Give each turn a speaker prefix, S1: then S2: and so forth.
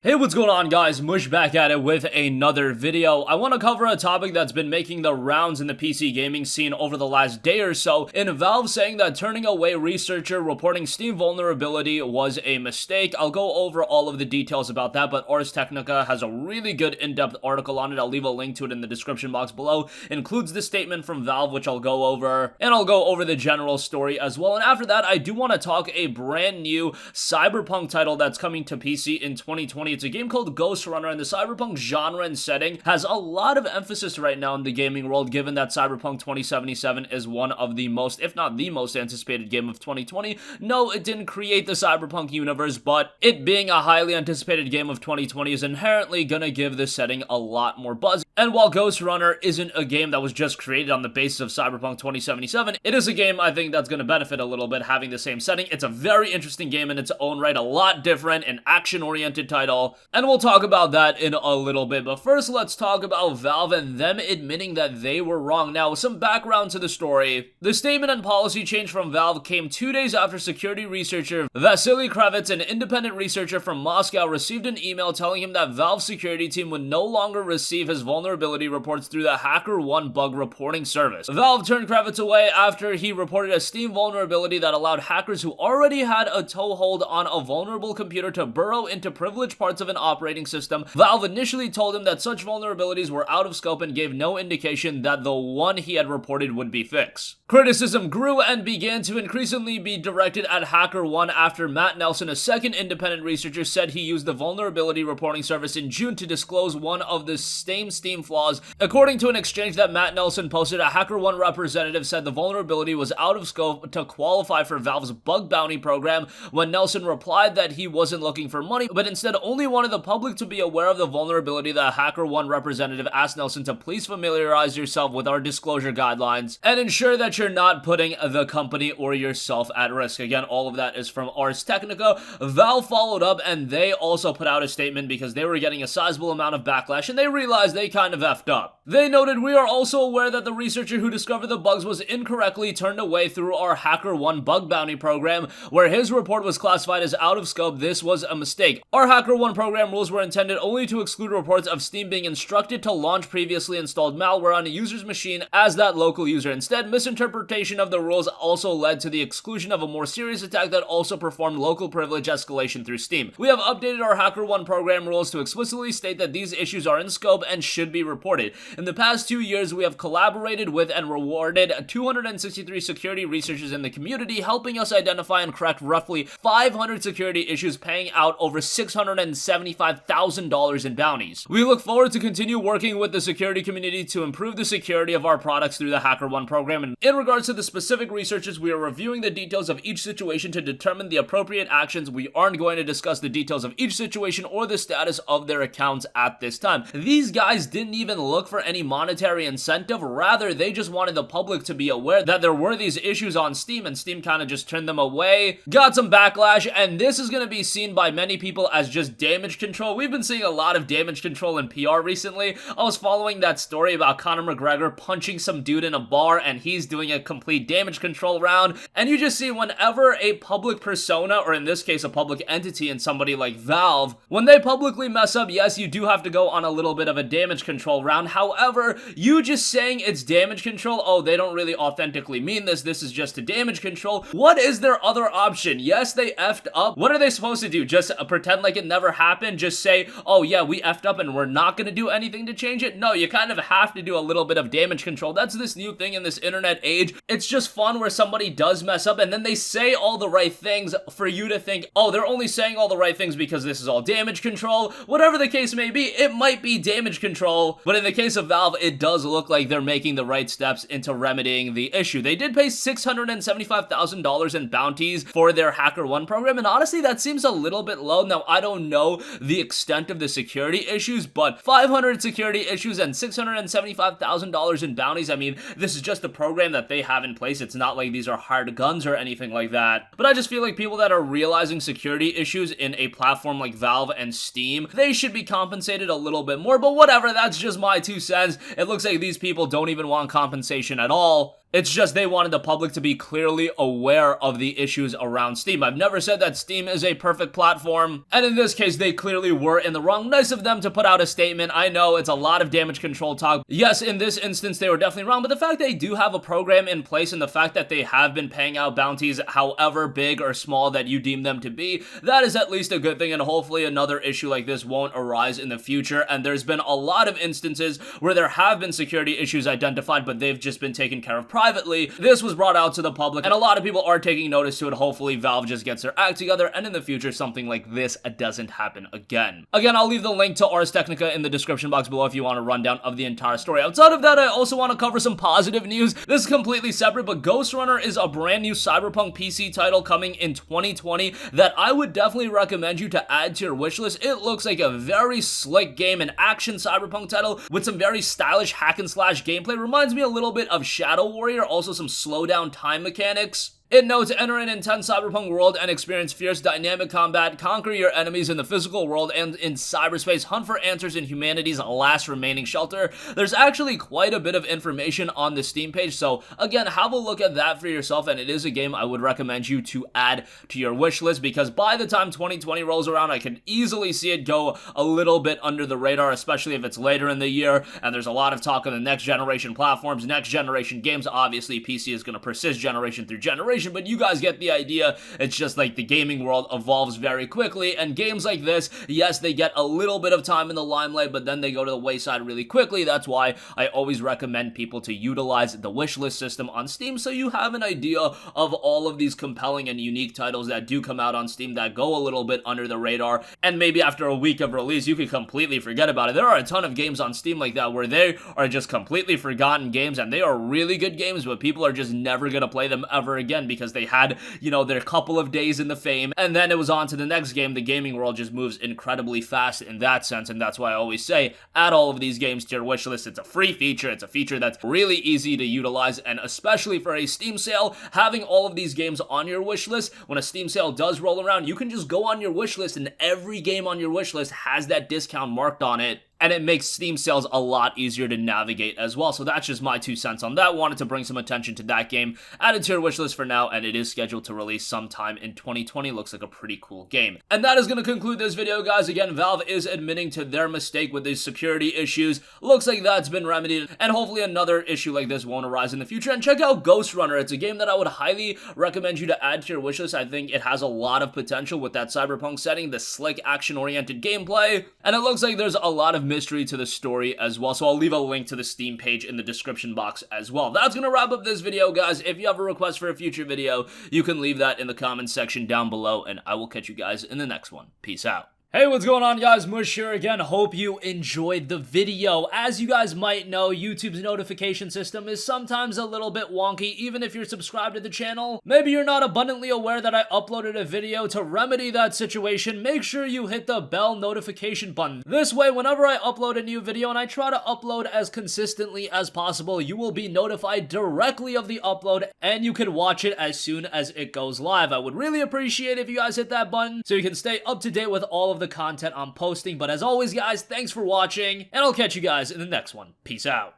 S1: Hey, what's going on, guys? Mush back at it with another video. I want to cover a topic that's been making the rounds in the PC gaming scene over the last day or so, in Valve saying that turning away researcher reporting Steam vulnerability was a mistake. I'll go over all of the details about that, but Ars Technica has a really good in-depth article on it. I'll leave a link to it in the description box below. It includes the statement from Valve, which I'll go over, and I'll go over the general story as well. And after that, I do want to talk a brand new Cyberpunk title that's coming to PC in 2020. It's a game called Ghost Runner, and the cyberpunk genre and setting has a lot of emphasis right now in the gaming world, given that Cyberpunk 2077 is one of the most, if not the most anticipated game of 2020. No, it didn't create the Cyberpunk universe, but it being a highly anticipated game of 2020 is inherently gonna give this setting a lot more buzz. And while Ghost Runner isn't a game that was just created on the basis of Cyberpunk 2077, it is a game I think that's gonna benefit a little bit having the same setting. It's a very interesting game in its own right, a lot different, an action-oriented title, and we'll talk about that in a little bit. But first, let's talk about Valve and them admitting that they were wrong. Now, some background to the story. The statement and policy change from Valve came 2 days after security researcher Vasily Kravitz, an independent researcher from Moscow, received an email telling him that Valve's security team would no longer receive his vulnerability reports through the HackerOne bug reporting service. Valve turned Kravitz away after he reported a Steam vulnerability that allowed hackers who already had a toehold on a vulnerable computer to burrow into privileged parts of an operating system. Valve initially told him that such vulnerabilities were out of scope and gave no indication that the one he had reported would be fixed. Criticism grew and began to increasingly be directed at HackerOne after Matt Nelson, a second independent researcher, said he used the vulnerability reporting service in June to disclose one of the same Steam flaws. According to an exchange that Matt Nelson posted, a HackerOne representative said the vulnerability was out of scope to qualify for Valve's bug bounty program, when Nelson replied that he wasn't looking for money, but instead only wanted the public to be aware of the vulnerability. The HackerOne representative asked Nelson to please familiarize yourself with our disclosure guidelines and ensure that you're not putting the company or yourself at risk. Again, all of that is from Ars Technica. Valve followed up and they also put out a statement because they were getting a sizable amount of backlash and they realized they kind of effed up. They noted, "We are also aware that the researcher who discovered the bugs was incorrectly turned away through our HackerOne bug bounty program, where his report was classified as out of scope. This was a mistake. Our HackerOne program rules were intended only to exclude reports of Steam being instructed to launch previously installed malware on a user's machine as that local user. Instead, misinterpretation of the rules also led to the exclusion of a more serious attack that also performed local privilege escalation through Steam. We have updated our HackerOne program rules to explicitly state that these issues are in scope and should be reported. In the past 2 years, we have collaborated with and rewarded 263 security researchers in the community, helping us identify and correct roughly 500 security issues, paying out over $675,000 in bounties. We look forward to continue working with the security community to improve the security of our products through the HackerOne program. And in regards to the specific researchers, we are reviewing the details of each situation to determine the appropriate actions. We aren't going to discuss the details of each situation or the status of their accounts at this time." These guys didn't even look for any monetary incentive. Rather, they just wanted the public to be aware that there were these issues on Steam, and Steam kind of just turned them away, got some backlash, and this is going to be seen by many people as just damage control. We've been seeing a lot of damage control in PR recently. I was following that story about Conor McGregor punching some dude in a bar and he's doing a complete damage control round, and you just see whenever a public persona, or in this case a public entity in somebody like Valve, when they publicly mess up, yes, you do have to go on a little bit of a damage control round. However, you just saying it's damage control, oh, they don't really authentically mean this is just a damage control. What is their other option? Yes, they effed up. What are they supposed to do? Just pretend like it never happened? Just say, oh yeah, we effed up and we're not gonna do anything to change it? No, you kind of have to do a little bit of damage control. That's this new thing in this internet age. It's just fun where somebody does mess up and then they say all the right things for you to think, oh, they're only saying all the right things because this is all damage control. Whatever the case may be, it might be damage control, but in the case of Valve, it does look like they're making the right steps into remedying the issue. They did pay $675,000 in bounties for their HackerOne program, and honestly, that seems a little bit low. Now, I don't know the extent of the security issues, but 500 security issues and $675,000 in bounties, I mean, this is just the program that they have in place. It's not like these are hard guns or anything like that. But I just feel like people that are realizing security issues in a platform like Valve and Steam, they should be compensated a little bit more, but whatever, that's just my 2 cents. It looks like these people don't even want compensation at all. It's just they wanted the public to be clearly aware of the issues around Steam. I've never said that Steam is a perfect platform, and in this case, they clearly were in the wrong. Nice of them to put out a statement. I know it's a lot of damage control talk. Yes, in this instance, they were definitely wrong, but the fact they do have a program in place and the fact that they have been paying out bounties, however big or small that you deem them to be, that is at least a good thing, and hopefully another issue like this won't arise in the future. And there's been a lot of instances where there have been security issues identified, but they've just been taken care of privately. This was brought out to the public, and a lot of people are taking notice to it. Hopefully Valve just gets their act together, and in the future something like this doesn't happen again. Again, I'll leave the link to Ars Technica in the description box below if you want a rundown of the entire story. Outside of that, I also want to cover some positive news. This is completely separate, but Ghost Runner is a brand new Cyberpunk PC title coming in 2020 that I would definitely recommend you to add to your wishlist. It looks like a very slick game, an action Cyberpunk title with some very stylish hack and slash gameplay. Reminds me a little bit of Shadow Warrior, also some slow down time mechanics. It notes, enter an intense cyberpunk world and experience fierce dynamic combat, conquer your enemies in the physical world and in cyberspace, hunt for answers in humanity's last remaining shelter. There's actually quite a bit of information on the Steam page, so again, have a look at that for yourself, and it is a game I would recommend you to add to your wish list, because by the time 2020 rolls around, I can easily see it go a little bit under the radar, especially if it's later in the year, and there's a lot of talk on the next generation platforms, next generation games. Obviously, PC is going to persist generation through generation, but you guys get the idea. It's just like the gaming world evolves very quickly, and games like this, yes, they get a little bit of time in the limelight, but then they go to the wayside really quickly. That's why I always recommend people to utilize the wishlist system on Steam, so you have an idea of all of these compelling and unique titles that do come out on Steam that go a little bit under the radar, and maybe after a week of release, you could completely forget about it. There are a ton of games on Steam like that where they are just completely forgotten games, and they are really good games, but people are just never gonna play them ever again because they had, you know, their couple of days in the fame, and then it was on to the next game. The gaming world just moves incredibly fast in that sense, and that's why I always say, add all of these games to your wish list. It's a free feature. It's a feature that's really easy to utilize, and especially for a Steam sale, having all of these games on your wish list, when a Steam sale does roll around, you can just go on your wish list, and every game on your wish list has that discount marked on it. And it makes Steam sales a lot easier to navigate as well. So that's just my 2 cents on that. Wanted to bring some attention to that game. Added to your wishlist for now, and it is scheduled to release sometime in 2020. Looks like a pretty cool game. And that is going to conclude this video, guys. Again, Valve is admitting to their mistake with these security issues. Looks like that's been remedied, and hopefully another issue like this won't arise in the future. And check out Ghost Runner. It's a game that I would highly recommend you to add to your wishlist. I think it has a lot of potential with that cyberpunk setting, the slick action-oriented gameplay, and it looks like there's a lot of mystery to the story as well, so I'll leave a link to the Steam page in the description box as well. That's gonna wrap up this video, guys. If you have a request for a future video, you can leave that in the comments section down below, and I will catch you guys in the next one. Peace out. Hey, what's going on, guys? Mush here again. Hope you enjoyed the video. As you guys might know, YouTube's notification system is sometimes a little bit wonky, even if you're subscribed to the channel. Maybe you're not abundantly aware that I uploaded a video. To remedy that situation, make sure you hit the bell notification button. This way, whenever I upload a new video, and I try to upload as consistently as possible, you will be notified directly of the upload, and you can watch it as soon as it goes live. I would really appreciate if you guys hit that button so you can stay up to date with all of the content I'm posting. But as always, guys, thanks for watching, and I'll catch you guys in the next one. Peace out.